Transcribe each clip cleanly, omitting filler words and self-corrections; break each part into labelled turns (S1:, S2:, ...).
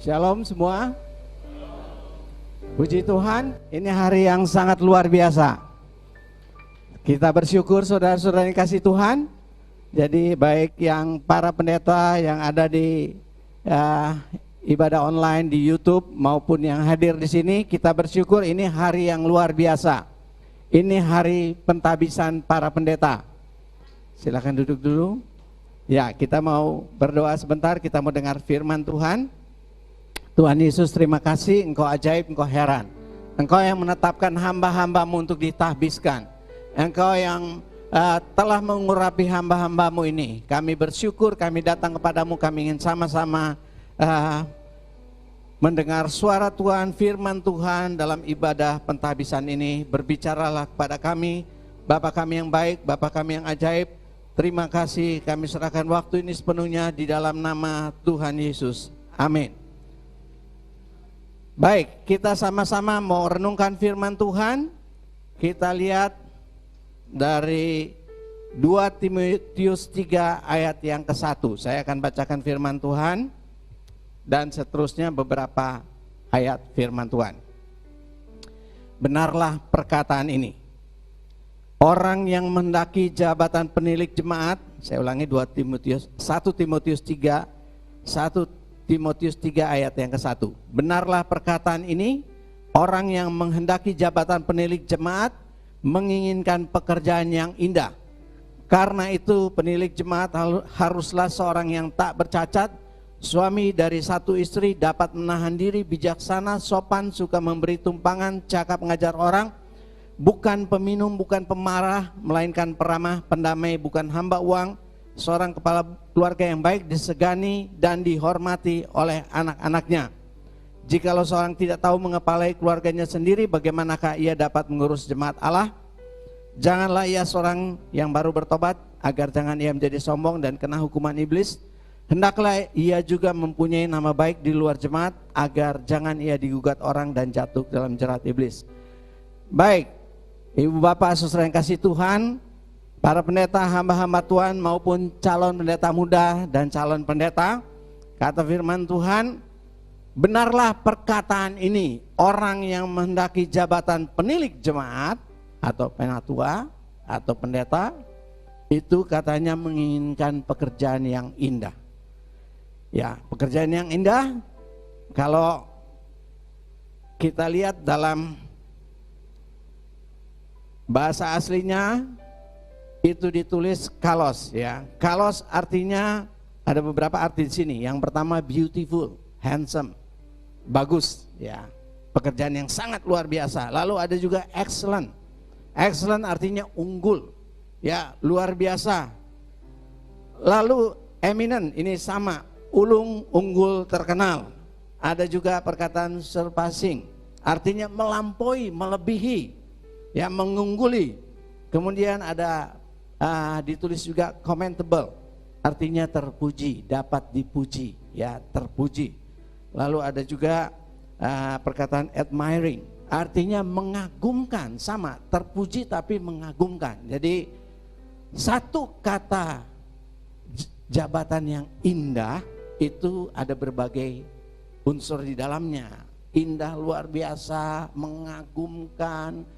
S1: Shalom semua. Puji Tuhan, ini hari yang sangat luar biasa. Kita bersyukur saudara-saudara yang kasih Tuhan. Jadi baik yang para pendeta yang ada di ibadah online di YouTube maupun yang hadir di sini, kita bersyukur ini hari yang luar biasa. Ini hari pentabisan para pendeta. Silakan duduk dulu. Ya, kita mau berdoa sebentar, kita mau dengar firman Tuhan. Tuhan Yesus, terima kasih, Engkau ajaib, Engkau heran. Engkau yang menetapkan hamba-hambamu untuk ditahbiskan. Engkau yang telah mengurapi hamba-hambamu ini. Kami bersyukur, kami datang kepadamu, kami ingin sama-sama mendengar suara Tuhan, firman Tuhan dalam ibadah pentahbisan ini. Berbicaralah kepada kami, Bapa kami yang baik, Bapa kami yang ajaib. Terima kasih, kami serahkan waktu ini sepenuhnya di dalam nama Tuhan Yesus. Amin. Baik, kita sama-sama mau renungkan firman Tuhan. Kita lihat dari 2 Timotius 3 ayat yang ke-1. Saya akan bacakan firman Tuhan dan seterusnya beberapa ayat firman Tuhan. Benarlah perkataan ini. Orang yang mendaki jabatan penilik jemaat, saya ulangi 1 Timotius 3 ayat yang ke-1. Benarlah perkataan ini, orang yang menghendaki jabatan penilik jemaat menginginkan pekerjaan yang indah. Karena itu penilik jemaat haruslah seorang yang tak bercacat, suami dari satu istri, dapat menahan diri, bijaksana, sopan, suka memberi tumpangan, cakap mengajar orang, bukan peminum, bukan pemarah, melainkan peramah, pendamai, bukan hamba uang, seorang kepala keluarga yang baik, disegani dan dihormati oleh anak-anaknya. Jikalau seorang tidak tahu mengepalai keluarganya sendiri, bagaimanakah ia dapat mengurus jemaat Allah? Janganlah ia seorang yang baru bertobat, agar jangan ia menjadi sombong dan kena hukuman iblis. Hendaklah ia juga mempunyai nama baik di luar jemaat, agar jangan ia digugat orang dan jatuh dalam jerat iblis. Baik, Ibu Bapak saudara yang kasih Tuhan, para pendeta, hamba-hamba Tuhan maupun calon pendeta muda dan calon pendeta, kata firman Tuhan, benarlah perkataan ini, orang yang menghendaki jabatan penilik jemaat atau penatua atau pendeta, itu katanya menginginkan pekerjaan yang indah. Ya, pekerjaan yang indah, kalau kita lihat dalam bahasa aslinya, itu ditulis kalos, ya. Kalos artinya ada beberapa arti di sini. Yang pertama beautiful, handsome, bagus, ya. Pekerjaan yang sangat luar biasa. Lalu ada juga excellent. Excellent artinya unggul, ya, luar biasa. Lalu eminent, ini sama, ulung, unggul, terkenal. Ada juga perkataan surpassing, artinya melampaui, melebihi, ya, mengungguli. Kemudian ada ditulis juga commendable, artinya terpuji, dapat dipuji, ya, terpuji. Lalu ada juga perkataan admiring, artinya mengagumkan, sama, terpuji tapi mengagumkan. Jadi satu kata jabatan yang indah itu ada berbagai unsur di dalamnya. Indah, luar biasa, mengagumkan,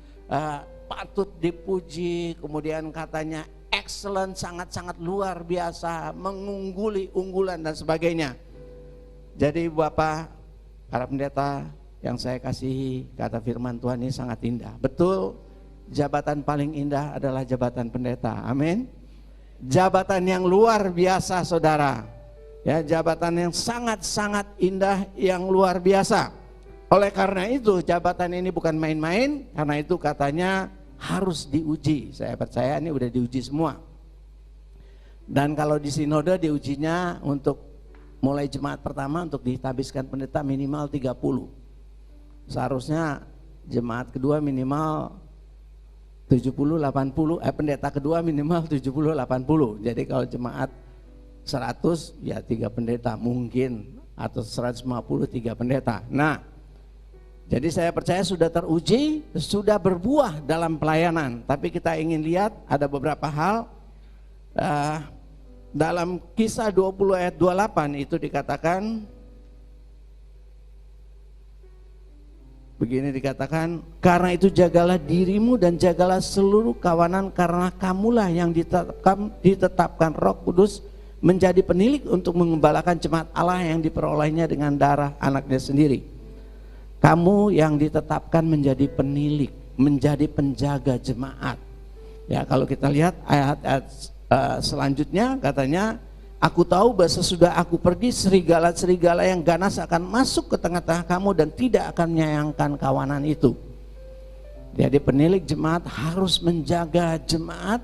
S1: patut dipuji, kemudian katanya excellent, sangat-sangat luar biasa, mengungguli, unggulan dan sebagainya. Jadi Bapak, para pendeta yang saya kasihi, kata firman Tuhan ini sangat indah. Betul, jabatan paling indah adalah jabatan pendeta. Amin. Jabatan yang luar biasa, saudara. Ya, jabatan yang sangat-sangat indah, yang luar biasa. Oleh karena itu jabatan ini bukan main-main, karena itu katanya harus diuji. Saya percaya ini udah diuji semua. Dan kalau di sinode diujinya untuk mulai jemaat pertama untuk ditahbiskan pendeta minimal 30. Seharusnya jemaat kedua minimal 70-80, pendeta kedua minimal 70-80. Jadi kalau jemaat 100 ya 3 pendeta mungkin, atau 150 3 pendeta. Nah, jadi saya percaya sudah teruji, sudah berbuah dalam pelayanan. Tapi kita ingin lihat ada beberapa hal. Dalam Kisah 20 ayat 28 itu dikatakan Begini dikatakan, karena itu jagalah dirimu dan jagalah seluruh kawanan, karena kamulah yang ditetapkan Roh Kudus menjadi penilik untuk mengembalakan jemaat Allah yang diperolehnya dengan darah anaknya sendiri. Kamu yang ditetapkan menjadi penilik, menjadi penjaga jemaat. Ya, kalau kita lihat ayat-ayat selanjutnya katanya, aku tahu bahwa sesudah aku pergi serigala-serigala yang ganas akan masuk ke tengah-tengah kamu dan tidak akan menyayangkan kawanan itu. Jadi penilik jemaat harus menjaga jemaat.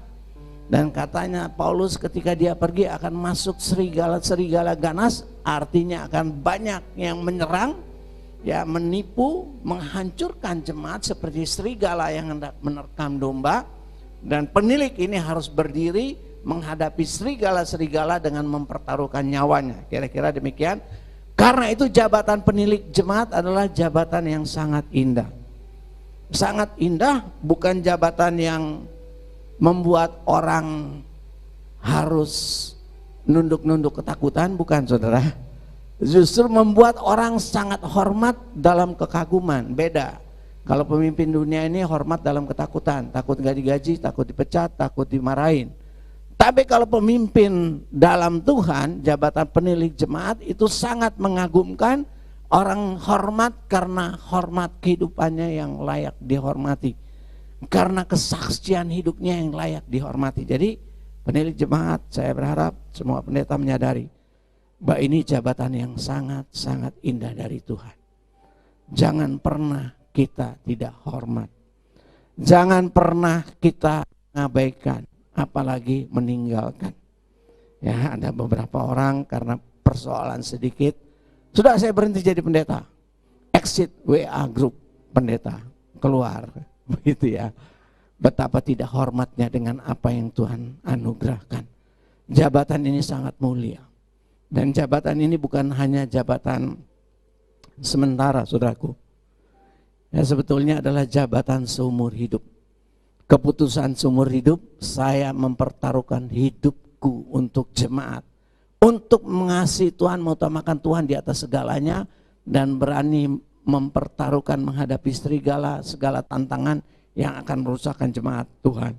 S1: Dan katanya Paulus ketika dia pergi akan masuk serigala-serigala ganas, artinya akan banyak yang menyerang, ya, menipu, menghancurkan jemaat seperti serigala yang hendak menerkam domba. Dan penilik ini harus berdiri menghadapi serigala-serigala dengan mempertaruhkan nyawanya. Kira-kira demikian. Karena itu jabatan penilik jemaat adalah jabatan yang sangat indah. Sangat indah, bukan jabatan yang membuat orang harus nunduk-nunduk ketakutan, bukan saudara. Justru membuat orang sangat hormat dalam kekaguman. Beda. Kalau pemimpin dunia ini hormat dalam ketakutan, takut gak digaji, takut dipecat, takut dimarahin. Tapi kalau pemimpin dalam Tuhan, jabatan penilik jemaat itu sangat mengagumkan, orang hormat karena hormat kehidupannya yang layak dihormati. Karena kesaksian hidupnya yang layak dihormati. Jadi penilik jemaat, saya berharap semua pendeta menyadari bahwa ini jabatan yang sangat-sangat indah dari Tuhan. Jangan pernah kita tidak hormat. Jangan pernah kita mengabaikan, apalagi meninggalkan. Ya, ada beberapa orang karena persoalan sedikit, sudah saya berhenti jadi pendeta. Exit WA group pendeta, keluar. Begitu ya. Betapa tidak hormatnya dengan apa yang Tuhan anugerahkan. Jabatan ini sangat mulia. Dan jabatan ini bukan hanya jabatan sementara, saudaraku. Ya, sebetulnya adalah jabatan seumur hidup. Keputusan seumur hidup, saya mempertaruhkan hidupku untuk jemaat. Untuk mengasihi Tuhan, mengutamakan Tuhan di atas segalanya. Dan berani mempertaruhkan menghadapi segala tantangan yang akan merusakkan jemaat Tuhan.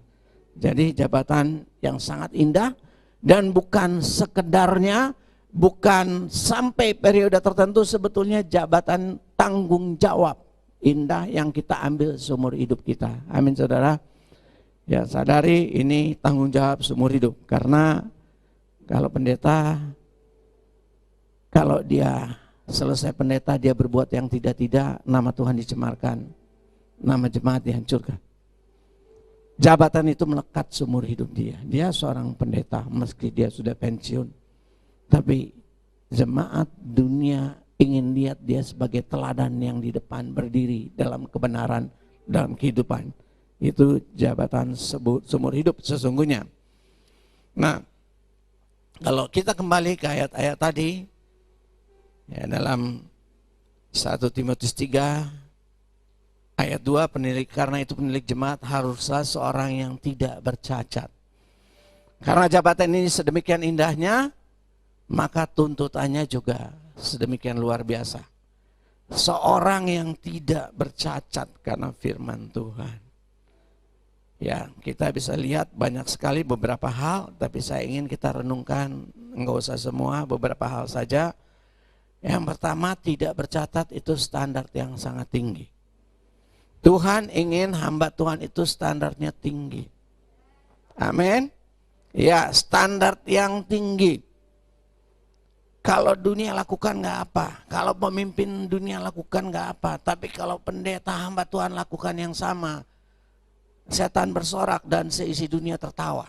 S1: Jadi jabatan yang sangat indah dan bukan sekedarnya, bukan sampai periode tertentu, sebetulnya jabatan tanggung jawab indah yang kita ambil seumur hidup kita. Amin saudara. Ya, sadari ini tanggung jawab seumur hidup, karena kalau pendeta, kalau dia selesai pendeta dia berbuat yang tidak-tidak, nama Tuhan dicemarkan, nama jemaat dihancurkan. Jabatan itu melekat seumur hidup dia. Dia seorang pendeta meski dia sudah pensiun, tapi jemaat dunia ingin lihat dia sebagai teladan yang di depan berdiri dalam kebenaran, dalam kehidupan. Itu jabatan seumur hidup sesungguhnya. Nah, kalau kita kembali ke ayat-ayat tadi, ya, dalam 1 Timotius 3 ayat 2, penilik, karena itu penilik jemaat haruslah seorang yang tidak bercacat. Karena jabatan ini sedemikian indahnya, maka tuntutannya juga sedemikian luar biasa. Seorang yang tidak bercacat karena firman Tuhan. Ya, kita bisa lihat banyak sekali beberapa hal, tapi saya ingin kita renungkan, enggak usah semua, beberapa hal saja. Yang pertama, tidak bercatat itu standar yang sangat tinggi. Tuhan ingin hamba Tuhan itu standarnya tinggi. Amin. Ya, standar yang tinggi. Kalau dunia lakukan nggak apa, kalau pemimpin dunia lakukan nggak apa, tapi kalau pendeta hamba Tuhan lakukan yang sama, setan bersorak dan seisi dunia tertawa.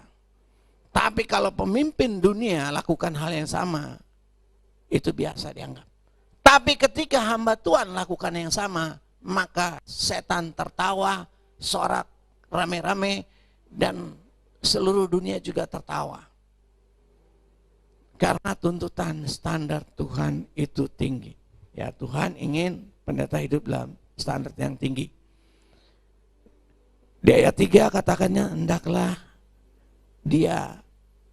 S1: Tapi kalau pemimpin dunia lakukan hal yang sama, itu biasa dianggap. Tapi ketika hamba Tuhan lakukan yang sama, maka setan tertawa, sorak rame-rame, dan seluruh dunia juga tertawa. Karena tuntutan standar Tuhan itu tinggi. Ya, Tuhan ingin pendeta hidup dalam standar yang tinggi. Di ayat 3 katakannya, hendaklah dia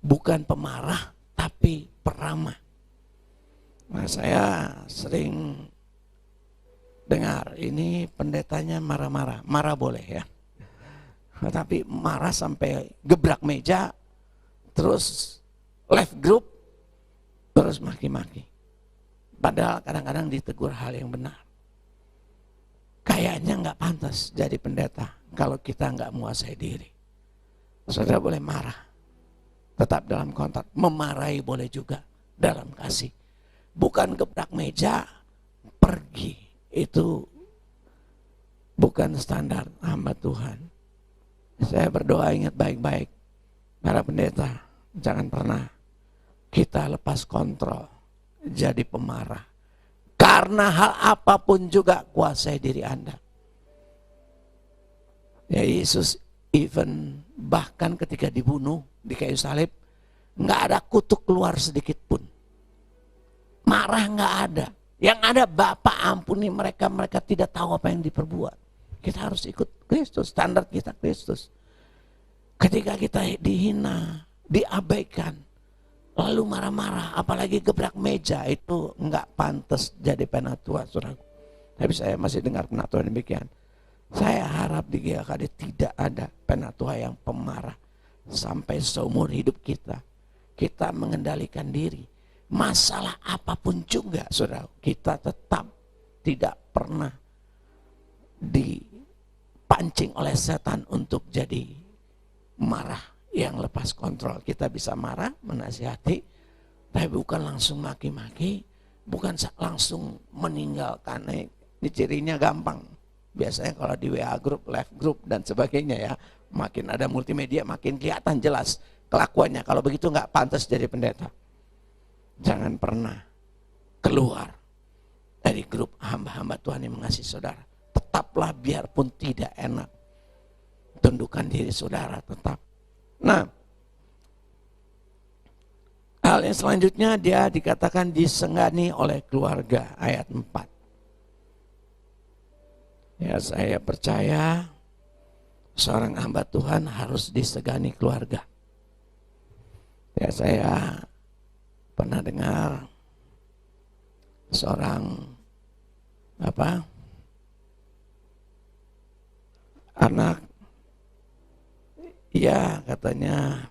S1: bukan pemarah tapi peramah. Nah, saya sering Dengar, ini pendetanya marah-marah. Marah boleh ya. Tapi marah sampai gebrak meja, terus left group, terus maki-maki. Padahal kadang-kadang ditegur hal yang benar. Kayaknya nggak pantas jadi pendeta kalau kita nggak menguasai diri. Saudara boleh marah, tetap dalam konteks. Memarahi boleh juga dalam kasih. Bukan gebrak meja, pergi. Itu bukan standar hamba Tuhan. Saya berdoa, ingat baik-baik, para pendeta, jangan pernah kita lepas kontrol jadi pemarah. Karena hal apapun juga kuasai diri Anda. Ya, Yesus even bahkan ketika dibunuh di kayu salib, nggak ada kutuk keluar sedikit pun. Marah nggak ada. Yang ada, Bapa ampuni mereka, mereka tidak tahu apa yang diperbuat. Kita harus ikut Kristus, standar kita Kristus. Ketika kita dihina, diabaikan, lalu marah-marah, apalagi gebrak meja, itu nggak pantas jadi penatua, saudaraku. Tapi saya masih dengar penatua demikian. Saya harap di GKD tidak ada penatua yang pemarah. Sampai seumur hidup kita mengendalikan diri. Masalah apapun juga, saudara, kita tetap tidak pernah dipancing oleh setan untuk jadi marah yang lepas kontrol. Kita bisa marah, menasihati, tapi bukan langsung maki-maki, bukan langsung meninggalkan. Ini cirinya gampang. Biasanya kalau di WA group, live group dan sebagainya ya, makin ada multimedia makin kelihatan jelas kelakuannya. Kalau begitu nggak pantas jadi pendeta. Jangan pernah keluar dari grup hamba-hamba Tuhan yang mengasihi saudara. Tetaplah biarpun tidak enak. Tundukkan diri saudara tetap. Nah, hal yang selanjutnya dia dikatakan disegani oleh keluarga, ayat 4. Ya, saya percaya seorang hamba Tuhan harus disegani keluarga. Ya, saya pernah dengar seorang anak, ya katanya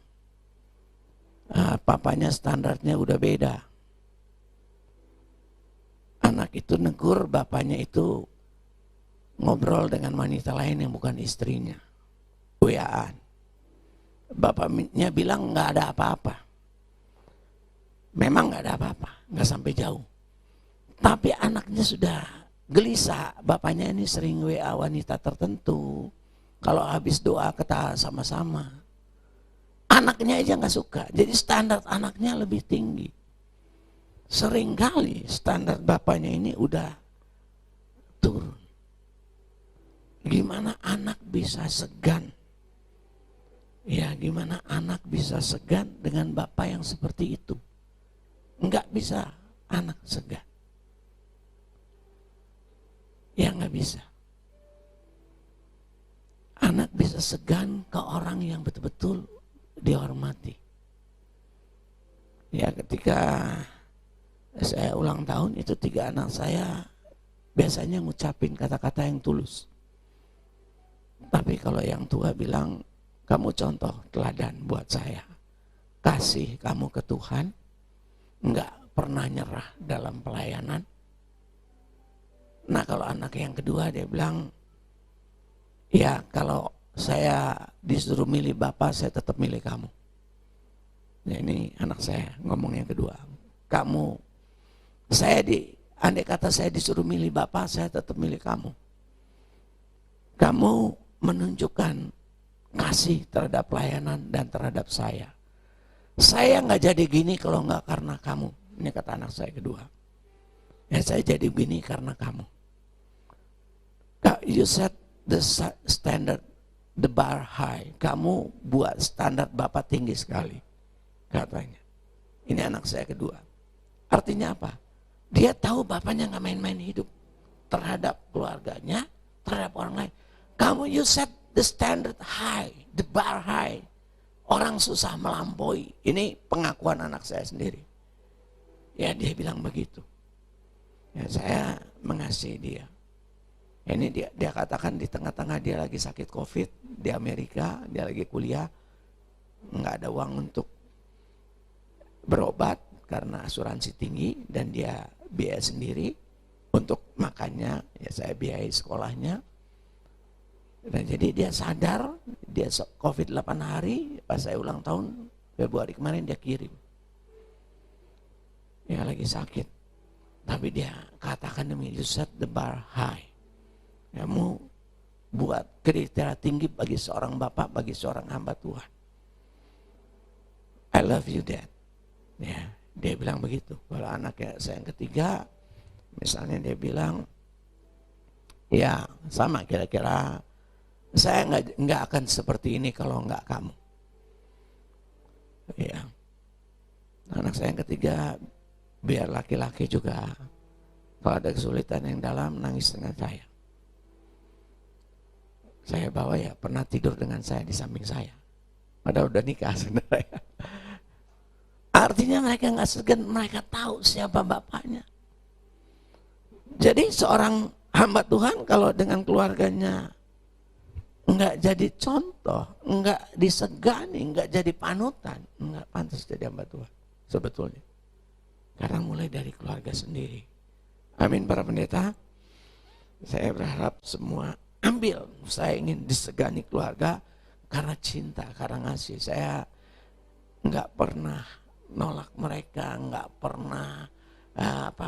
S1: papanya standarnya udah beda. Anak itu negur bapaknya itu ngobrol dengan wanita lain yang bukan istrinya. WA-an. Bapaknya bilang nggak ada apa-apa. Memang nggak ada apa-apa, nggak sampai jauh. Tapi anaknya sudah gelisah. Bapaknya ini sering WA wanita tertentu. Kalau habis doa kita sama-sama. Anaknya aja nggak suka. Jadi standar anaknya lebih tinggi. Seringkali standar bapaknya ini udah turun. Gimana anak bisa segan? Ya, gimana anak bisa segan dengan bapak yang seperti itu? Enggak bisa anak segan. Ya enggak bisa. Anak bisa segan ke orang yang betul-betul dihormati. Ya, ketika saya ulang tahun itu 3 anak saya biasanya ngucapin kata-kata yang tulus. Tapi kalau yang tua bilang, kamu contoh teladan buat saya. Kasih kamu ke Tuhan, enggak pernah nyerah dalam pelayanan. Nah, kalau anak yang kedua dia bilang, ya kalau saya disuruh milih bapak, saya tetap milih kamu. Ya, ini anak saya ngomong yang kedua. Andai kata saya disuruh milih bapak, saya tetap milih kamu. Kamu menunjukkan kasih terhadap pelayanan dan terhadap saya. Saya nggak jadi gini kalau nggak karena kamu. Ini kata anak saya kedua. Ya, saya jadi begini karena kamu. You set the standard, the bar high. Kamu buat standar bapak tinggi sekali, katanya. Ini anak saya kedua. Artinya apa? Dia tahu bapaknya nggak main-main hidup terhadap keluarganya, terhadap orang lain. Kamu you set the standard high, the bar high. Orang susah melampaui. Ini pengakuan anak saya sendiri. Ya, dia bilang begitu. Ya, saya mengasihi dia. Ini dia katakan di tengah-tengah dia lagi sakit COVID di Amerika, dia lagi kuliah, nggak ada uang untuk berobat karena asuransi tinggi dan dia biaya sendiri untuk makannya, ya saya biayai sekolahnya. Dan jadi dia sadar, dia COVID 8 hari, pas saya ulang tahun Februari kemarin dia kirim. Dia lagi sakit, tapi dia katakan demi you set the bar high. Kamu buat kriteria tinggi bagi seorang bapak, bagi seorang hamba Tuhan. I love you dad. Ya, dia bilang begitu. Kalau anaknya saya yang ketiga, misalnya dia bilang, ya sama kira-kira, saya nggak akan seperti ini kalau nggak kamu. Ya, anak saya yang ketiga, biar laki-laki juga kalau ada kesulitan yang dalam nangis dengan saya. Saya bawa ya pernah tidur dengan saya di samping saya. Padahal udah nikah sebenarnya. Artinya mereka nggak segan, mereka tahu siapa bapaknya. Jadi seorang hamba Tuhan kalau dengan keluarganya nggak jadi contoh, nggak disegani, nggak jadi panutan, nggak pantas jadi hamba Tuhan sebetulnya. Karena mulai dari keluarga sendiri. Amin para pendeta. Saya berharap semua ambil. Saya ingin disegani keluarga karena cinta, karena ngasih. Saya nggak pernah nolak mereka, nggak pernah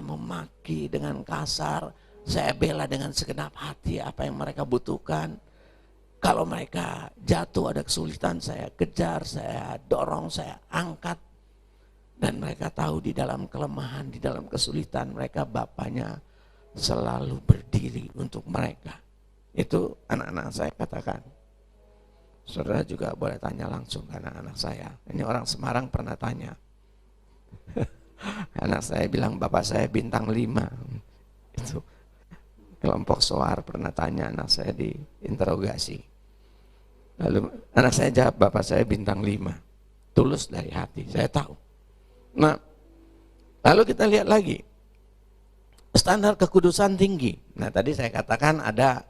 S1: memaki dengan kasar. Saya bela dengan segenap hati apa yang mereka butuhkan. Kalau mereka jatuh ada kesulitan, saya kejar, saya dorong, saya angkat. Dan mereka tahu di dalam kelemahan, di dalam kesulitan, mereka bapaknya selalu berdiri untuk mereka. Itu anak-anak saya katakan. Saudara juga boleh tanya langsung ke anak-anak saya. Ini orang Semarang pernah tanya. Anak saya bilang bapak saya bintang 5. Itu kelompok soar pernah tanya anak saya diinterogasi. Lalu anak saya jawab bapak saya bintang 5. Tulus dari hati, saya tahu. Nah, lalu kita lihat lagi. Standar kekudusan tinggi. Nah tadi saya katakan ada,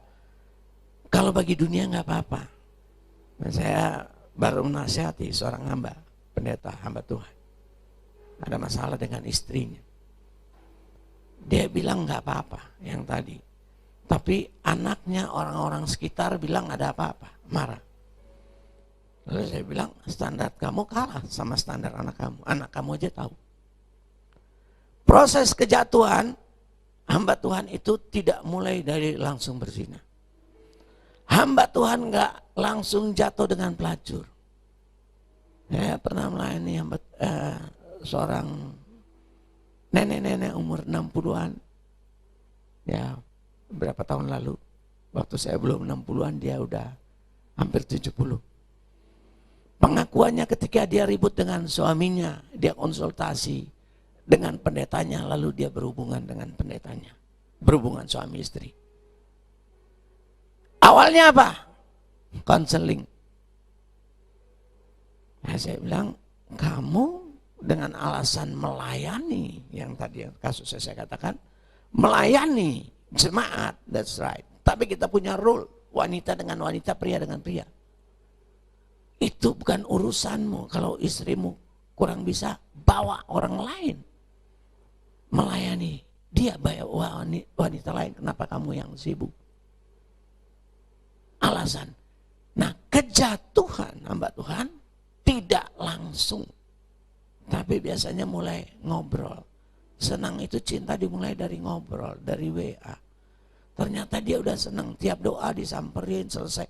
S1: kalau bagi dunia nggak apa-apa. Nah, saya baru menasihati seorang hamba, pendeta, hamba Tuhan. Ada masalah dengan istrinya. Dia bilang nggak apa-apa yang tadi. Tapi anaknya, orang-orang sekitar bilang ada apa-apa, marah. Lalu saya bilang standar kamu kalah sama standar anak kamu. Anak kamu aja tahu. Proses kejatuhan hamba Tuhan itu tidak mulai dari langsung berzina. Hamba Tuhan nggak langsung jatuh dengan pelacur. Saya pernah melayani seorang nenek-nenek umur 60-an. Ya, berapa tahun lalu. Waktu saya belum 60-an dia udah hampir 70. Pengakuannya ketika dia ribut dengan suaminya, dia konsultasi dengan pendetanya, lalu dia berhubungan dengan pendetanya. Berhubungan suami istri. Awalnya apa? Konseling. Nah, saya bilang, kamu dengan alasan melayani, yang tadi kasus saya katakan, melayani jemaat, that's right. Tapi kita punya rule, wanita dengan wanita, pria dengan pria. Itu bukan urusanmu. Kalau istrimu kurang bisa, bawa orang lain melayani. Dia bawa wanita lain, kenapa kamu yang sibuk? Alasan. Nah, kejatuhan hamba Tuhan tidak langsung. Tapi biasanya mulai ngobrol. Senang itu cinta dimulai dari ngobrol, dari WA. Ternyata dia udah senang, tiap doa disamperin, selesai.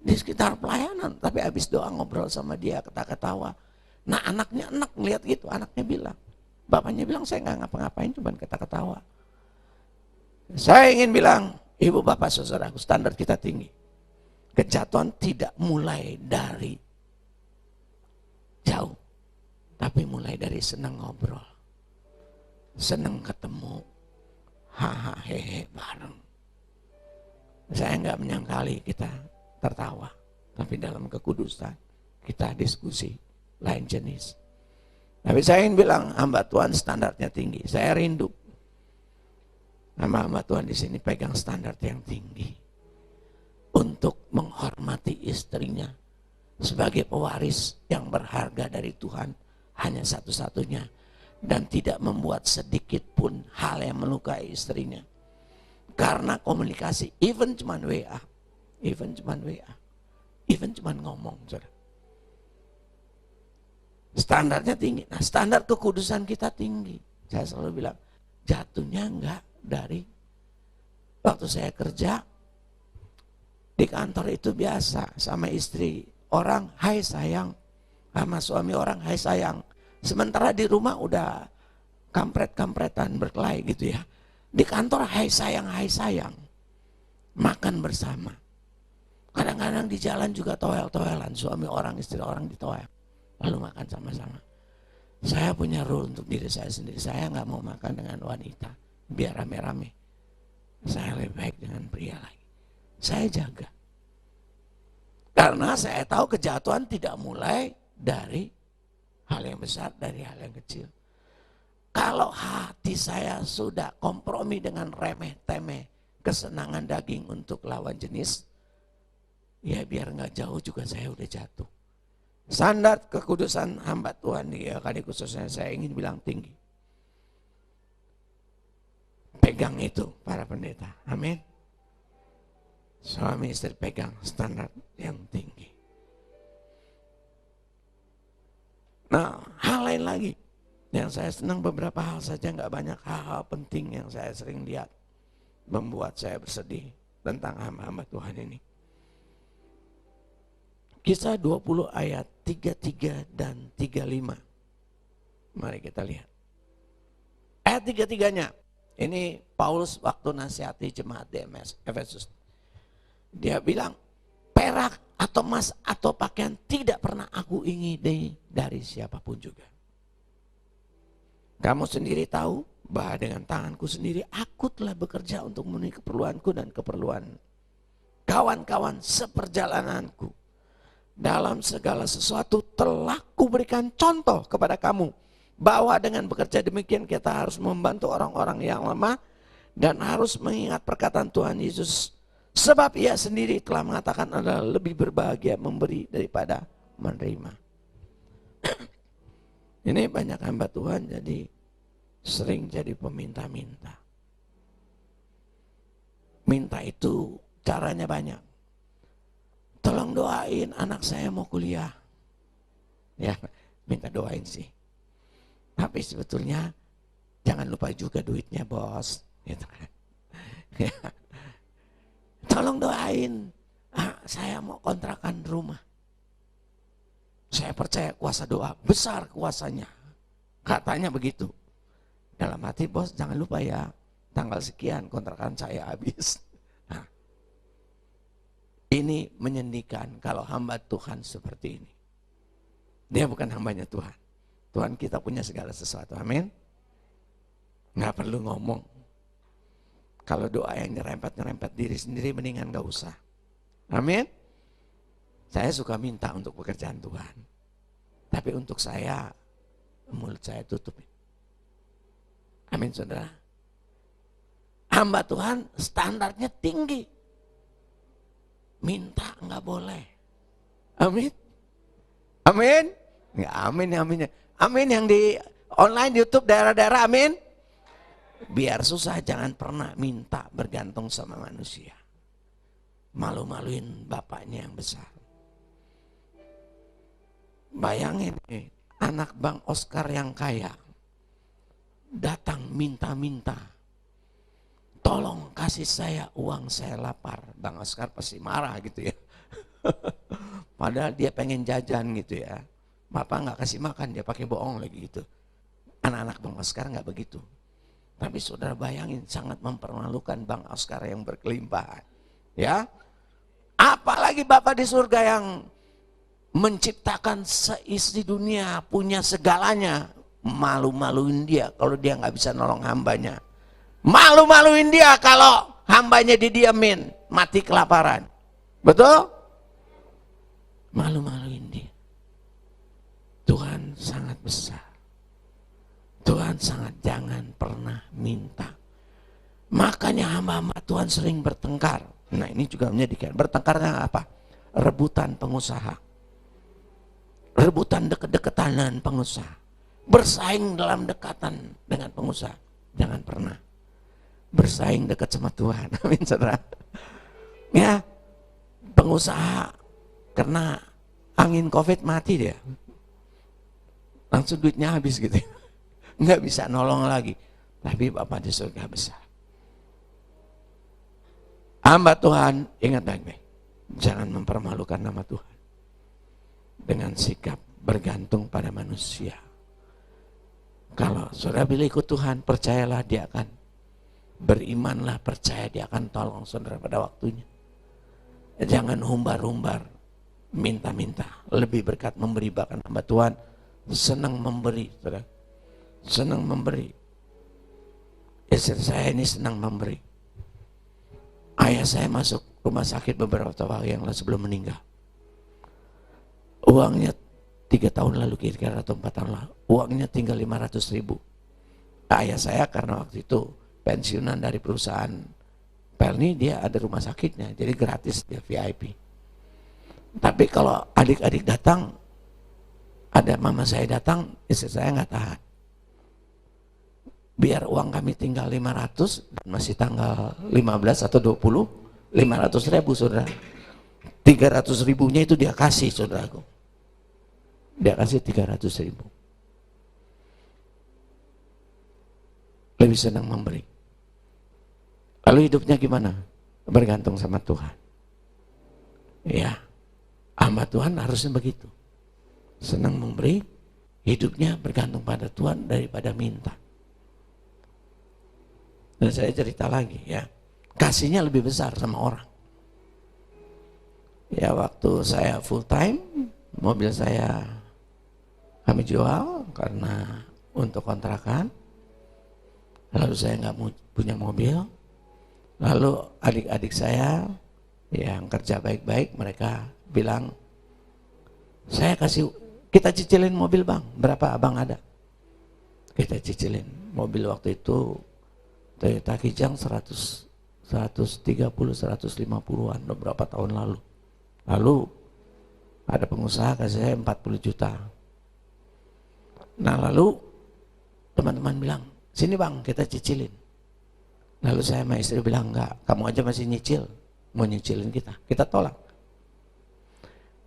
S1: Di sekitar pelayanan, tapi habis doa ngobrol sama dia, ketawa-ketawa. Nah anaknya enak ngeliat gitu, anaknya bilang. Bapaknya bilang saya nggak ngapa-ngapain, cuma ketawa-ketawa. Saya ingin bilang, ibu bapak saudaraku, standar kita tinggi. Kejatuhan tidak mulai dari jauh, tapi mulai dari senang ngobrol, senang ketemu, haha hehe bareng. Saya nggak menyangkali kita tertawa, tapi dalam kekudusan kita diskusi lain jenis. Tapi saya ingin bilang hamba Tuhan standarnya tinggi. Saya rindu
S2: Hamba-hamba Tuhan di sini pegang standar yang tinggi untuk menghormati istrinya sebagai pewaris yang berharga dari Tuhan, hanya satu-satunya, dan tidak membuat sedikit pun hal yang melukai istrinya. Karena komunikasi, even cuman WA, even cuman ngomong, saudara. Standarnya tinggi. Nah, standar kekudusan kita tinggi. Saya selalu bilang, jatuhnya enggak dari waktu saya kerja di kantor itu biasa sama istri orang, hai sayang, sama suami orang, hai sayang. Sementara di rumah udah kampret-kampretan berkelahi gitu ya. Di kantor hai sayang, makan bersama. Kadang-kadang di jalan juga toel-toelan, suami orang, istri orang ditoel, lalu makan sama-sama. Saya punya rule untuk diri saya sendiri, saya nggak mau makan dengan wanita, biar rame-rame. Saya lebih baik dengan pria lagi. Saya jaga. Karena saya tahu kejatuhan tidak mulai dari hal yang besar, dari hal yang kecil. Kalau hati saya sudah kompromi dengan remeh-temeh kesenangan daging untuk lawan jenis, ya biar nggak jauh juga saya udah jatuh. Standar kekudusan hamba Tuhan ya, kali khususnya saya ingin bilang tinggi. Pegang itu para pendeta, amin. Suami istri pegang standar yang tinggi. Nah, hal lain lagi yang saya senang, beberapa hal saja, nggak banyak hal-hal penting yang saya sering lihat membuat saya bersedih tentang hamba-hamba Tuhan ini. Kisah 20 ayat 33 dan 35. Mari kita lihat. Ayat 33-nya. Ini Paulus waktu nasihati jemaat di Efesus. Dia bilang, perak atau emas atau pakaian tidak pernah aku ingini dari siapapun juga. Kamu sendiri tahu bahwa dengan tanganku sendiri aku telah bekerja untuk memenuhi keperluanku dan keperluan kawan-kawan seperjalananku. Dalam segala sesuatu telah kuberikan contoh kepada kamu, bahwa dengan bekerja demikian kita harus membantu orang-orang yang lemah dan harus mengingat perkataan Tuhan Yesus, sebab ia sendiri telah mengatakan adalah lebih berbahagia memberi daripada menerima. Ini banyak hamba Tuhan jadi sering jadi peminta-minta. Minta itu caranya banyak. Tolong doain anak saya mau kuliah. Ya, minta doain sih. Tapi sebetulnya jangan lupa juga duitnya, bos. Gitu kan. Ya. Tolong doain, saya mau kontrakan rumah. Saya percaya kuasa doa, besar kuasanya. Katanya begitu. Dalam hati, bos jangan lupa ya, tanggal sekian kontrakan saya habis. Ini menyedihkan kalau hamba Tuhan seperti ini. Dia bukan hambanya Tuhan. Tuhan kita punya segala sesuatu, amin. Nggak perlu ngomong. Kalau doa yang nyerempet diri sendiri mendingan gak usah. Amin. Saya suka minta untuk pekerjaan Tuhan. Tapi untuk saya, mulut saya tutup. Amin saudara. Hamba Tuhan standarnya tinggi. Minta nggak boleh. Amin. Amin. Ya, amin, amin. Amin yang di online YouTube daerah-daerah, amin. Biar susah jangan pernah minta bergantung sama manusia. Malu-maluin bapaknya yang besar. Bayangin anak Bang Oscar yang kaya datang minta-minta, tolong kasih saya uang, saya lapar. Bang Oscar pasti marah gitu ya. Padahal dia pengen jajan gitu ya. Bapak nggak kasih makan, dia pakai bohong lagi gitu. Anak-anak Bang Oscar nggak begitu. Tapi saudara bayangin, sangat mempermalukan Bang Oscar yang berkelimpahan. Ya, apalagi Bapak di surga yang menciptakan seisi dunia, punya segalanya. Malu-maluin dia kalau dia nggak bisa nolong hambanya. Malu-maluin dia kalau hambanya didiamin, mati kelaparan. Betul? Malu-maluin dia. Tuhan sangat besar. Tuhan sangat jangan pernah minta. Makanya hamba-hamba Tuhan sering bertengkar. Nah ini juga menyedihkan. Bertengkarnya apa? Rebutan pengusaha. Rebutan deket-deketan dengan pengusaha. Bersaing dalam dekatan dengan pengusaha. Jangan pernah bersaing dekat sama Tuhan. Amin saudara. Ya, pengusaha kena angin COVID mati dia. Langsung duitnya habis gitu. Nggak bisa nolong lagi. Tapi Bapa di surga besar. Hamba Tuhan, ingat baik-baik. Jangan mempermalukan nama Tuhan. Dengan sikap bergantung pada manusia. Kalau saudara bila ikut Tuhan, percayalah dia akan. Berimanlah, percaya dia akan tolong saudara pada waktunya. Jangan humbar-humbar, minta-minta. Lebih berkat memberi, bahkan hamba Tuhan senang memberi, saudara. Senang memberi. Istri saya ini senang memberi. Ayah saya masuk rumah sakit beberapa tahun yang lalu sebelum meninggal. Uangnya 3 tahun lalu kira-kira atau 4 tahun lalu. Uangnya tinggal 500.000. Ayah saya karena waktu itu pensiunan dari perusahaan Pelni, dia ada rumah sakitnya, jadi gratis, dia VIP. Tapi kalau adik-adik datang, ada mama saya datang, istri saya nggak tahan. Biar uang kami tinggal 500 dan masih tanggal 15 atau 20, 500.000 saudara. 300.000-nya itu dia kasih saudaraku. Dia kasih 300.000. Lebih senang memberi. Lalu hidupnya gimana? Bergantung sama Tuhan. Ya, hamba Tuhan harusnya begitu. Senang memberi, hidupnya bergantung pada Tuhan daripada minta. Dan saya cerita lagi ya, kasihnya lebih besar sama orang. Ya waktu saya full time, mobil saya kami jual karena untuk kontrakan. Lalu saya nggak punya mobil. Lalu adik-adik saya yang kerja baik-baik, mereka bilang, saya kasih, kita cicilin mobil bang, berapa abang ada? Kita cicilin mobil waktu itu Toyota Kijang 130-150-an beberapa tahun lalu. Lalu ada pengusaha kasih saya 40 juta. Nah lalu teman-teman bilang, sini bang kita cicilin. Lalu saya sama istri bilang, enggak, kamu aja masih nyicil, mau nyicilin kita tolak.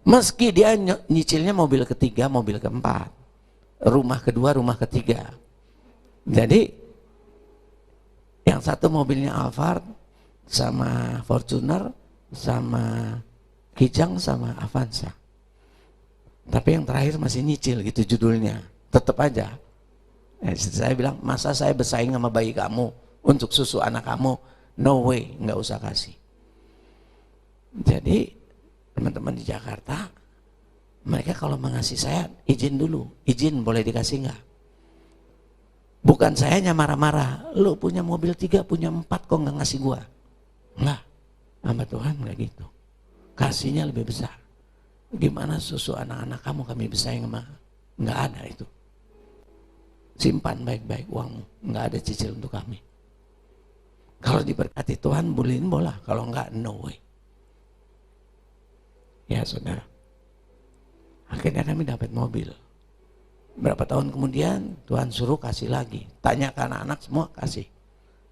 S2: Meski dia nyicilnya mobil ketiga, mobil keempat, rumah kedua, rumah ketiga. Jadi yang satu mobilnya Alphard, sama Fortuner, sama Kijang, sama Avanza. Tapi yang terakhir masih nyicil gitu judulnya, tetap aja. Saya bilang, masa saya bersaing sama bayi kamu untuk susu anak kamu? No way, nggak usah kasih. Jadi teman-teman di Jakarta, mereka kalau mengasihi saya, izin dulu, izin boleh dikasih nggak? Bukan sayanya marah-marah, lu punya mobil 3, punya 4 kok nggak ngasih gua? Enggak, hamba Tuhan nggak gitu. Kasihnya lebih besar. Gimana susu anak-anak kamu kami bersaing sama? Nggak ada itu. Simpan baik-baik uangmu, nggak ada cicil untuk kami. Kalau diberkati Tuhan, bolehin bola. Kalau enggak, no way. Ya saudara. Akhirnya kami dapat mobil. Berapa tahun kemudian Tuhan suruh kasih lagi. Tanya ke anak-anak semua kasih.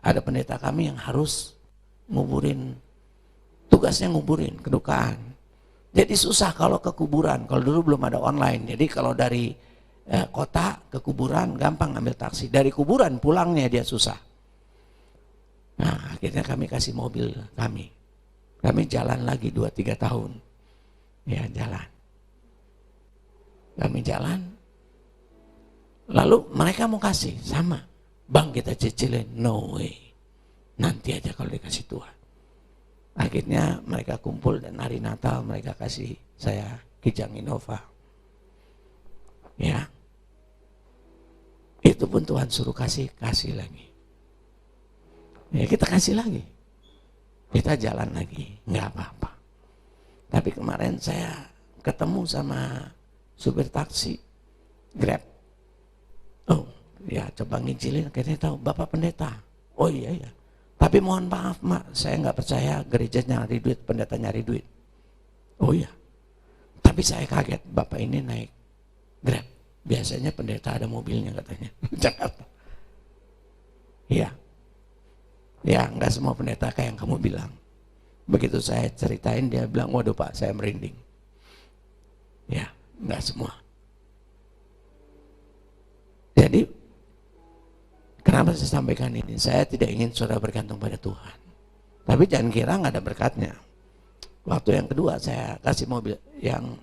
S2: Ada pendeta kami yang harus nguburin, tugasnya nguburin kedukaan. Jadi susah kalau ke kuburan. Kalau dulu belum ada online. Jadi kalau dari kota ke kuburan gampang ambil taksi. Dari kuburan pulangnya dia susah. Nah akhirnya kami kasih mobil kami. Kami jalan lagi 2-3 tahun. Ya jalan. Kami jalan. Lalu mereka mau kasih, sama. Bang kita cicilin, no way. Nanti aja kalau dikasih Tuhan. Akhirnya mereka kumpul dan hari Natal mereka kasih saya Kijang Innova. Ya. Itu pun Tuhan suruh kasih lagi. Ya kita kasih lagi. Kita jalan lagi, nggak apa-apa. Tapi kemarin saya ketemu sama supir taksi, Grab. Oh ya coba ngicilin, akhirnya tahu Bapak pendeta. Oh iya. Tapi mohon maaf mak, saya nggak percaya gereja nyari duit, pendeta nyari duit. Oh iya, tapi saya kaget, bapak ini naik Grab. Biasanya pendeta ada mobilnya katanya, Jakarta. Iya, ya nggak semua pendeta kayak yang kamu bilang. Begitu saya ceritain, dia bilang, waduh pak, saya merinding. Ya, nggak semua. Jadi, kenapa saya sampaikan ini? Saya tidak ingin saudara bergantung pada Tuhan. Tapi jangan kira nggak ada berkatnya. Waktu yang kedua saya kasih mobil, yang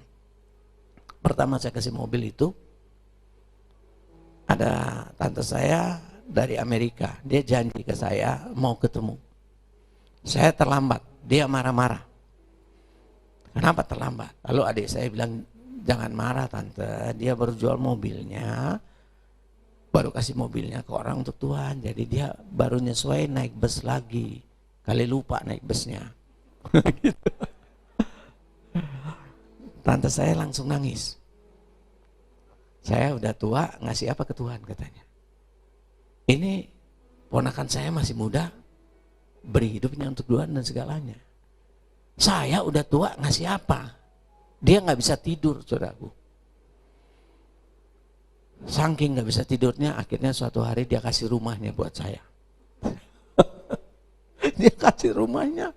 S2: pertama saya kasih mobil itu, ada tante saya dari Amerika, dia janji ke saya mau ketemu. Saya terlambat, dia marah-marah. Kenapa terlambat? Lalu adik saya bilang, jangan marah tante, dia baru jual mobilnya, baru kasih mobilnya ke orang untuk Tuhan, jadi dia baru nyesuai naik bus lagi, kali lupa naik busnya. Gitu. Tante saya langsung nangis. Saya udah tua, ngasih apa ke Tuhan katanya. Ini ponakan saya masih muda, beri hidupnya untuk Tuhan dan segalanya. Saya udah tua, ngasih apa? Dia nggak bisa tidur, saudaraku. Saking nggak bisa tidurnya, akhirnya suatu hari dia kasih rumahnya buat saya. Dia kasih rumahnya.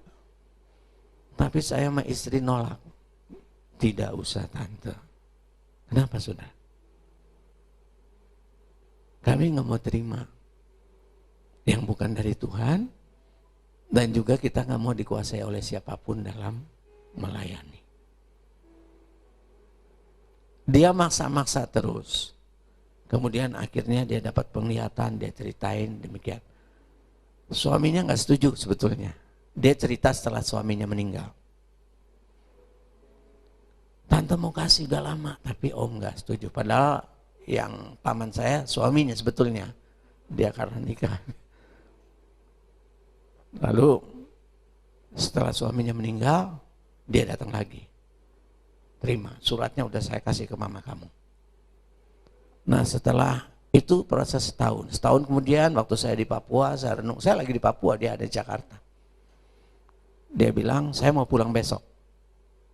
S2: Tapi saya sama istri nolak. Tidak usah tante. Kenapa saudara? Kami nggak mau terima yang bukan dari Tuhan, dan juga kita nggak mau dikuasai oleh siapapun dalam melayani. Dia maksa-maksa terus. Kemudian akhirnya dia dapat penglihatan, dia ceritain demikian. Suaminya nggak setuju sebetulnya. Dia cerita setelah suaminya meninggal. Tante mau kasih udah lama, tapi om nggak setuju. Padahal yang paman saya suaminya sebetulnya, dia karena nikah. Lalu setelah suaminya meninggal, dia datang lagi. Terima, suratnya udah saya kasih ke mama kamu. Nah setelah itu proses setahun. Setahun kemudian waktu saya di Papua, saya renung. Saya lagi di Papua, dia ada di Jakarta. Dia bilang, saya mau pulang besok.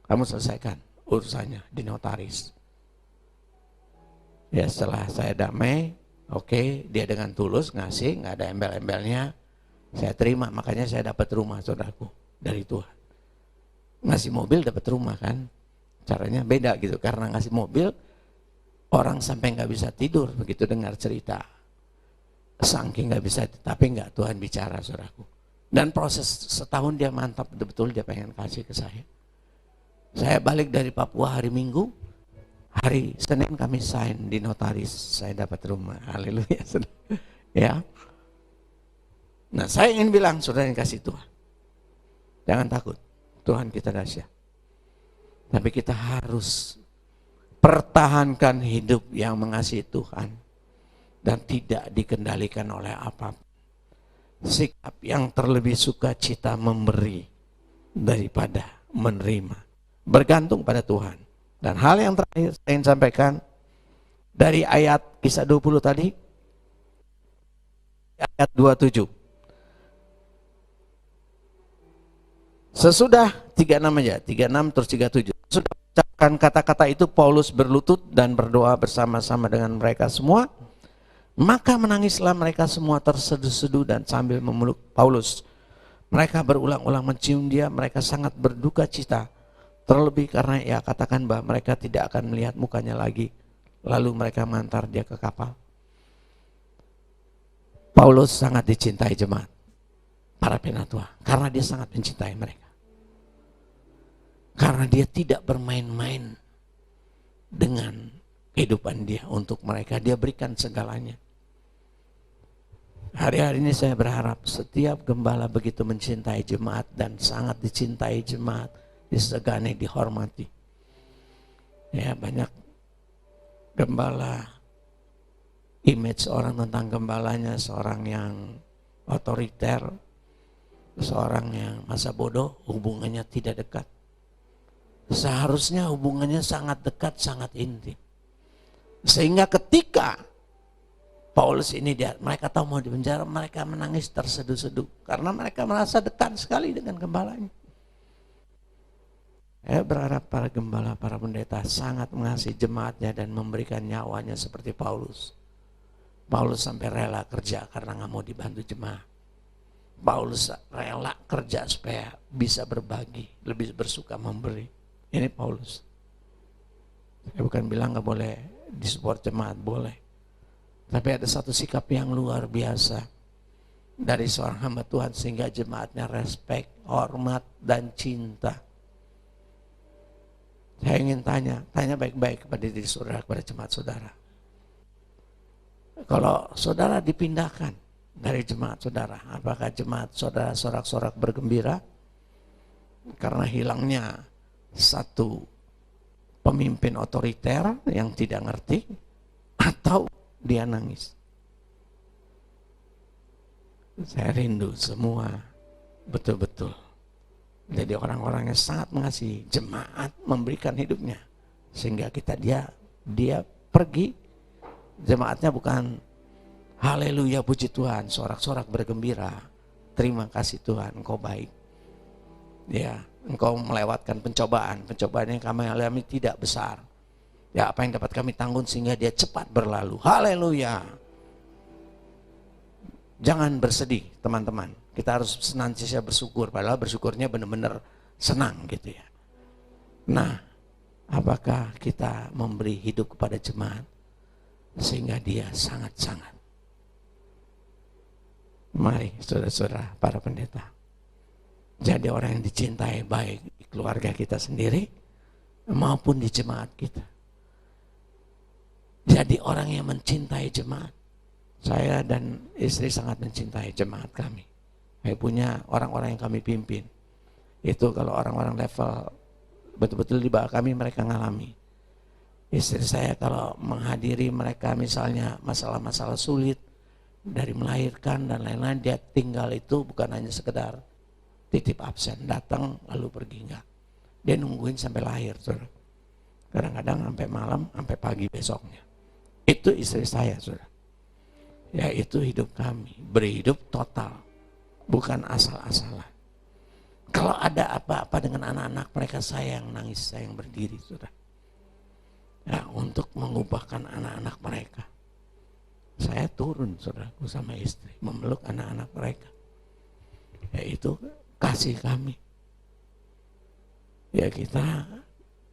S2: Kamu selesaikan urusannya di notaris. Ya setelah saya damai, oke, dia dengan tulus ngasih, nggak ada embel-embelnya. Saya terima, makanya saya dapat rumah saudaraku dari Tuhan. Ngasih mobil dapat rumah kan. Caranya beda gitu, karena ngasih mobil, orang sampai nggak bisa tidur begitu dengar cerita. Saking nggak bisa, tapi nggak Tuhan bicara saudaraku. Dan proses setahun dia mantap, betul-betul dia pengen kasih ke saya. Saya balik dari Papua hari Minggu, hari Senin kami sign di notaris, saya dapat rumah. Haleluya. Ya. Nah saya ingin bilang, saudara yang kasih Tuhan, jangan takut, Tuhan kita dahsyat. Tapi kita harus pertahankan hidup yang mengasihi Tuhan dan tidak dikendalikan oleh apapun. Sikap yang terlebih sukacita memberi daripada menerima. Bergantung pada Tuhan. Dan hal yang terakhir saya ingin sampaikan dari ayat kisah 20 tadi, ayat 27. Sesudah 36 aja, 36 terus 37. Sudah mengucapkan kata-kata itu, Paulus berlutut dan berdoa bersama-sama dengan mereka semua. Maka menangislah mereka semua terseduh-seduh dan sambil memeluk Paulus. Mereka berulang-ulang mencium dia, mereka sangat berduka cita. Terlebih karena ia katakan bahwa mereka tidak akan melihat mukanya lagi. Lalu mereka mengantar dia ke kapal. Paulus sangat dicintai jemaat, para penatua, karena dia sangat mencintai mereka. Karena dia tidak bermain-main dengan kehidupan dia untuk mereka, dia berikan segalanya. Hari-hari ini saya berharap setiap gembala begitu mencintai jemaat dan sangat dicintai jemaat, disegani, dihormati. Ya, banyak gembala, image orang tentang gembalanya seorang yang otoriter, seorang yang masa bodoh, hubungannya tidak dekat. Seharusnya hubungannya sangat dekat, sangat intim. Sehingga ketika Paulus ini mereka tahu mau dipenjara, mereka menangis terseduh-seduh karena mereka merasa dekat sekali dengan gembalanya. Saya berharap para gembala, para pendeta sangat mengasihi jemaatnya dan memberikan nyawanya seperti Paulus. Paulus sampai rela kerja karena nggak mau dibantu jemaat. Paulus rela kerja supaya bisa berbagi, lebih bersuka memberi. Ini Paulus. Saya bukan bilang nggak boleh disupport jemaat, boleh. Tapi ada satu sikap yang luar biasa dari seorang hamba Tuhan sehingga jemaatnya respect, hormat, dan cinta. Saya ingin tanya baik-baik kepada diri saudara, kepada jemaat saudara. Kalau saudara dipindahkan dari jemaat saudara, apakah jemaat saudara sorak-sorak bergembira karena hilangnya satu pemimpin otoriter yang tidak ngerti, atau dia nangis? Saya rindu semua betul-betul jadi orang-orang yang sangat mengasihi jemaat, memberikan hidupnya sehingga dia pergi, jemaatnya bukan haleluya puji Tuhan, sorak-sorak bergembira, terima kasih Tuhan engkau baik ya, engkau melewatkan pencobaan yang kami alami tidak besar ya, apa yang dapat kami tanggung sehingga dia cepat berlalu, haleluya. Jangan bersedih teman-teman, kita harus senantiasa bersyukur, padahal bersyukurnya benar-benar senang gitu ya. Nah, apakah kita memberi hidup kepada jemaat sehingga dia sangat-sangat? Mari saudara-saudara para pendeta, jadi orang yang dicintai baik di keluarga kita sendiri maupun di jemaat kita. Jadi orang yang mencintai jemaat. Saya dan istri sangat mencintai jemaat kami. Saya punya orang-orang yang kami pimpin. Itu kalau orang-orang level betul-betul di bawah kami, mereka ngalami. Istri saya kalau menghadiri mereka misalnya masalah-masalah sulit dari melahirkan dan lain-lain, dia tinggal itu bukan hanya sekedar titip absen, datang lalu pergi, enggak. Dia nungguin sampai lahir, saudara. Kadang-kadang sampai malam, sampai pagi besoknya. Itu istri saya, saudara. Ya, itu hidup kami, berhidup total, bukan asal-asalan. Kalau ada apa-apa dengan anak-anak mereka, saya yang nangis, saya yang berdiri, saudara. Ya, untuk mengubahkan anak-anak mereka. Saya turun, saudaraku, sama istri, memeluk anak-anak mereka. Ya, itu kasih kami. Ya, kita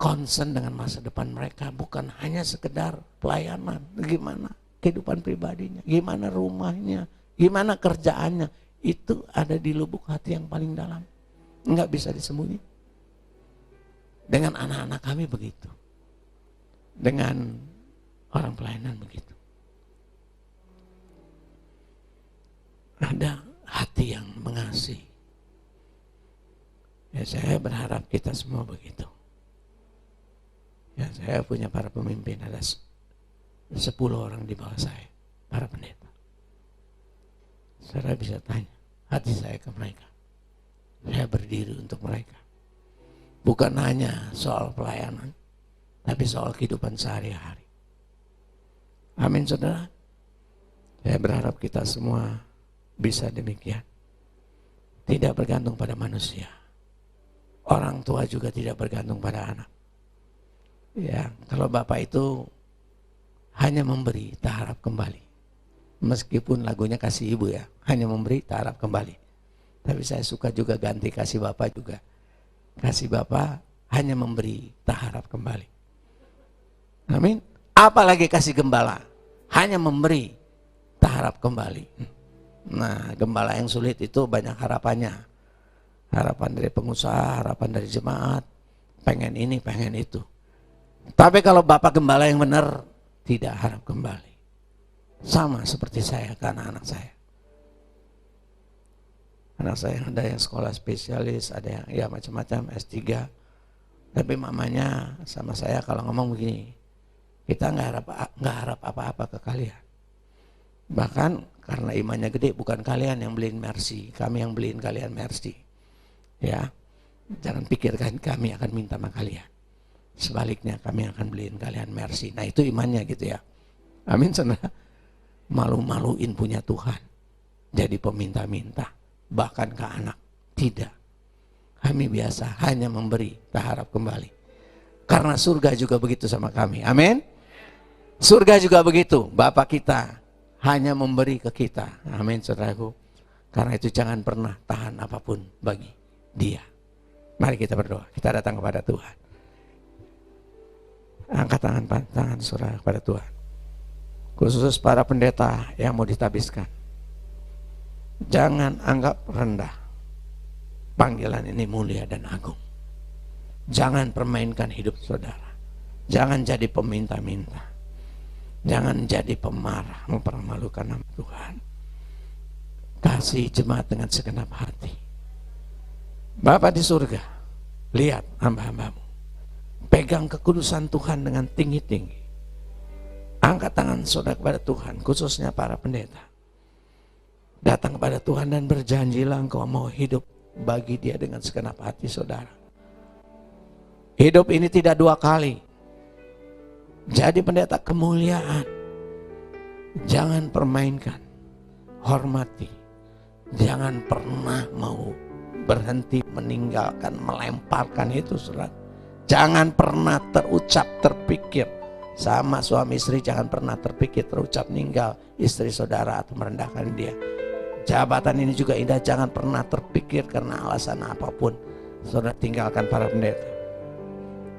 S2: concern dengan masa depan mereka, bukan hanya sekedar pelayanan. Gimana kehidupan pribadinya, gimana rumahnya, gimana kerjaannya, itu ada di lubuk hati yang paling dalam, nggak bisa disembunyi. Dengan anak-anak kami begitu, dengan orang pelayanan begitu. Ada hati yang mengasihi. Ya, saya berharap kita semua begitu. Ya, saya punya para pemimpin, ada 10 orang di bawah saya, para pendeta. Saudara bisa tanya hati saya ke mereka. Saya berdiri untuk mereka. Bukan hanya soal pelayanan, tapi soal kehidupan sehari-hari. Amin, saudara. Saya berharap kita semua bisa demikian. Tidak bergantung pada manusia. Orang tua juga tidak bergantung pada anak. Ya, kalau bapak itu hanya memberi, tak harap kembali. Meskipun lagunya kasih ibu ya, hanya memberi, tak harap kembali. Tapi saya suka juga ganti kasih bapak juga. Kasih bapak hanya memberi, tak harap kembali. Amin. Apalagi kasih gembala, hanya memberi, tak harap kembali. Nah, gembala yang sulit itu banyak harapannya. Harapan dari pengusaha, harapan dari jemaat, pengen ini, pengen itu. Tapi kalau bapak gembala yang benar, tidak harap kembali. Sama seperti saya ke anak-anak saya. Anak saya ada yang sekolah spesialis, ada yang ya macam-macam S3. Tapi mamanya sama saya kalau ngomong begini, kita nggak harap apa-apa ke kalian. Bahkan karena imannya gede, bukan kalian yang beliin Mercy, kami yang beliin kalian Mercy. Ya, jangan pikirkan kami akan minta sama kalian. Sebaliknya kami akan beliin kalian Mercy. Nah, itu imannya gitu ya. Amin, saudara. malu-maluin punya Tuhan. Jadi peminta-minta, bahkan ke anak. Tidak. Kami biasa hanya memberi, tak harap kembali. Karena surga juga begitu sama kami. Amin. Surga juga begitu. Bapa kita hanya memberi ke kita. Amin, saudaraku. Karena itu jangan pernah tahan apapun bagi Dia. Mari kita berdoa. Kita datang kepada Tuhan. Angkat tangan saudara kepada Tuhan. Khusus para pendeta yang mau ditabiskan. Jangan anggap rendah. Panggilan ini mulia dan agung. Jangan permainkan hidup saudara. Jangan jadi peminta-minta. Jangan jadi pemarah, mempermalukan nama Tuhan. Kasih jemaat dengan segenap hati. Bapa di surga, lihat hamba-hambamu. Pegang kekudusan Tuhan dengan tinggi-tinggi. Angkat tangan saudara kepada Tuhan, khususnya para pendeta. Datang kepada Tuhan dan berjanjilah engkau mau hidup bagi Dia dengan segenap hati saudara. Hidup ini tidak dua kali. Jadi pendeta kemuliaan. Jangan permainkan. Hormati. Jangan pernah mau berhenti meninggalkan, melemparkan itu saudara. Jangan pernah terucap, terpikir. Sama suami istri jangan pernah terpikir, terucap ninggal istri saudara atau merendahkan dia. Jabatan ini juga indah, jangan pernah terpikir karena alasan apapun saudara tinggalkan para pendeta.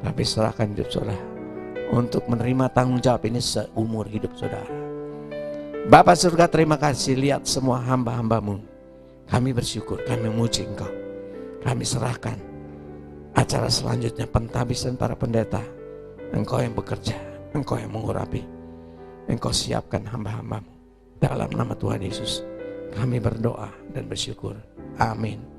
S2: Tapi serahkan hidup saudara untuk menerima tanggung jawab ini seumur hidup saudara. Bapa surga, terima kasih lihat semua hamba-hambamu. Kami bersyukur, kami memuji Engkau. Kami serahkan acara selanjutnya, pentabisan para pendeta. Engkau yang bekerja, Engkau yang mengurapi. Engkau siapkan hamba-hambamu. Dalam nama Tuhan Yesus kami berdoa dan bersyukur. Amin.